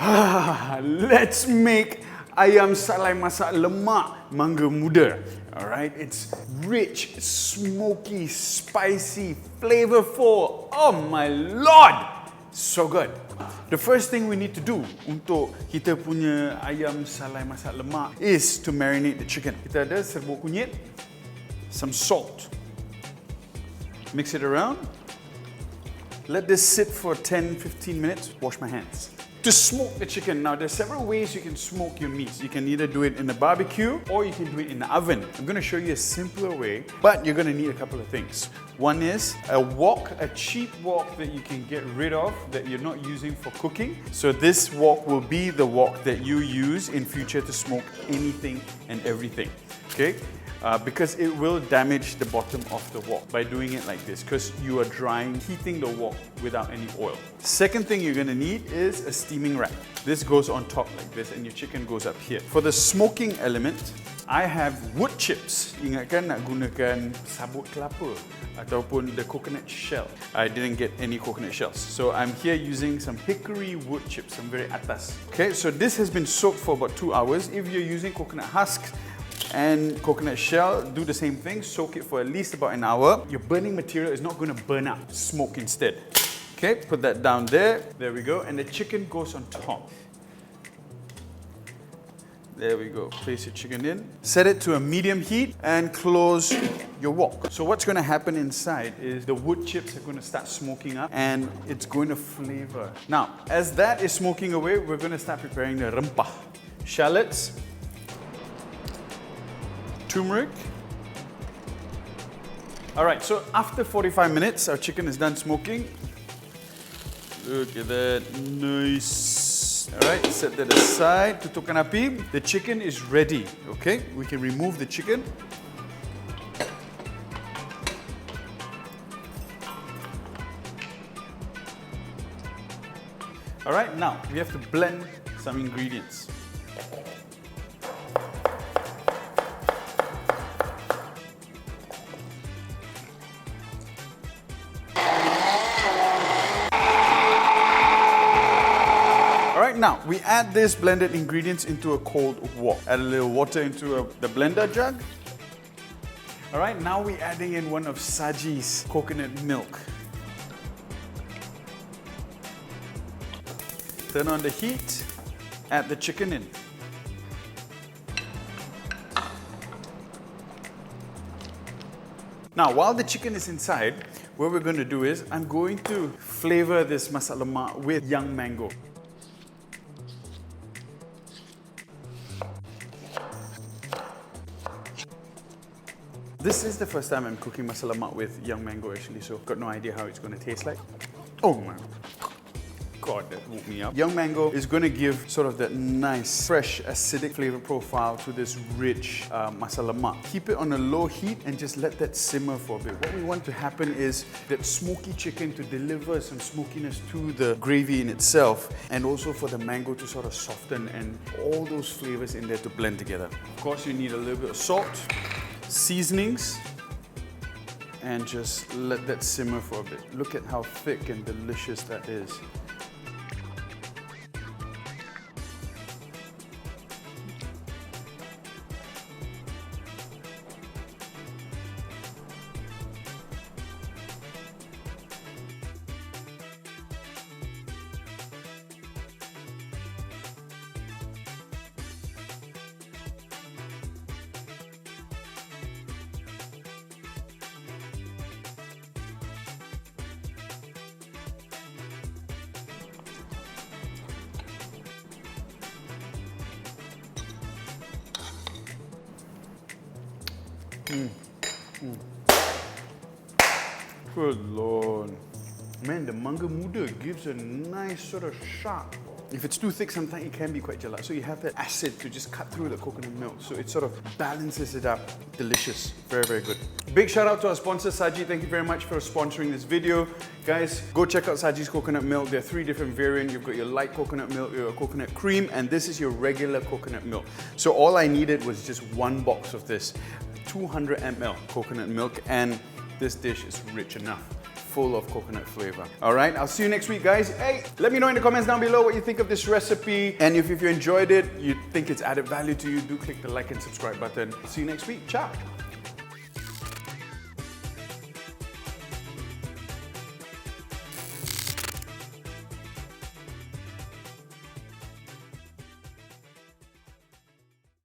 Let's make Ayam Salai Masak Lemak Mangga Muda. Alright, it's rich, smoky, spicy, flavorful. Oh my lord! So good. The first thing we need to do untuk kita punya Ayam Salai Masak Lemak is to marinate the chicken. Kita ada serbuk kunyit, some salt. Mix it around. Let this sit for 10-15 minutes. Wash my hands. To smoke the chicken, now there's several ways you can smoke your meats. You can either do it in the barbecue or you can do it in the oven. I'm going to show you a simpler way, but you're going to need a couple of things. One is a wok, a cheap wok that you can get rid of that you're not using for cooking. So this wok will be the wok that you use in future to smoke anything and everything. Okay? Because it will damage the bottom of the wok by doing it like this, because you are heating the wok without any oil. Second thing you're going to need is a steaming rack. This goes on top like this and your chicken goes up here. For the smoking element, I have wood chips. Ingatkan nak gunakan sabut kelapa ataupun the coconut shell. I didn't get any coconut shells. So I'm here using some hickory wood chips, some very atas. Okay, so this has been soaked for about 2 hours. If you're using coconut husks and coconut shell, do the same thing. Soak it for at least about an hour. Your burning material is not going to burn up, smoke instead. Okay, put that down there. There we go. And the chicken goes on top. There we go. Place your chicken in. Set it to a medium heat and close your wok. So what's going to happen inside is the wood chips are going to start smoking up and it's going to flavor. Now, as that is smoking away, we're going to start preparing the rempah. Shallots, turmeric. Alright, so after 45 minutes, our chicken is done smoking. Look at that, nice. Alright, set that aside, tutupkan api. The chicken is ready, okay? We can remove the chicken. Alright, now we have to blend some ingredients. Now, we add these blended ingredients into a cold wok. Add a little water into the blender jug. Alright, now we're adding in one of SAJI's coconut milk. Turn on the heat, add the chicken in. Now, while the chicken is inside, what we're going to do is, I'm going to flavor this masak lemak with young mango. This is the first time I'm cooking masak lemak with young mango actually, so I've got no idea how it's going to taste like. Oh my god, that woke me up. Young mango is going to give sort of that nice, fresh, acidic flavor profile to this rich masak lemak. Keep it on a low heat and just let that simmer for a bit. What we want to happen is that smoky chicken to deliver some smokiness to the gravy in itself, and also for the mango to sort of soften and all those flavors in there to blend together. Of course, you need a little bit of salt, seasonings, and just let that simmer for a bit. Look at how thick and delicious that is. Good Lord. Man, the Mangga Muda gives a nice sort of sharp. If it's too thick, sometimes it can be quite gelato. So you have that acid to just cut through the coconut milk. So it sort of balances it up. Delicious. Very, very good. Big shout out to our sponsor, SAJI. Thank you very much for sponsoring this video. Guys, go check out SAJI's coconut milk. There are 3 different variants. You've got your light coconut milk, your coconut cream, and this is your regular coconut milk. So all I needed was just 1 box of this. 200 ml coconut milk, and this dish is rich enough. full of coconut flavor. All right, I'll see you next week, guys. Hey, let me know in the comments down below what you think of this recipe. And if you enjoyed it, you think it's added value to you, do click the like and subscribe button. See you next week. Ciao.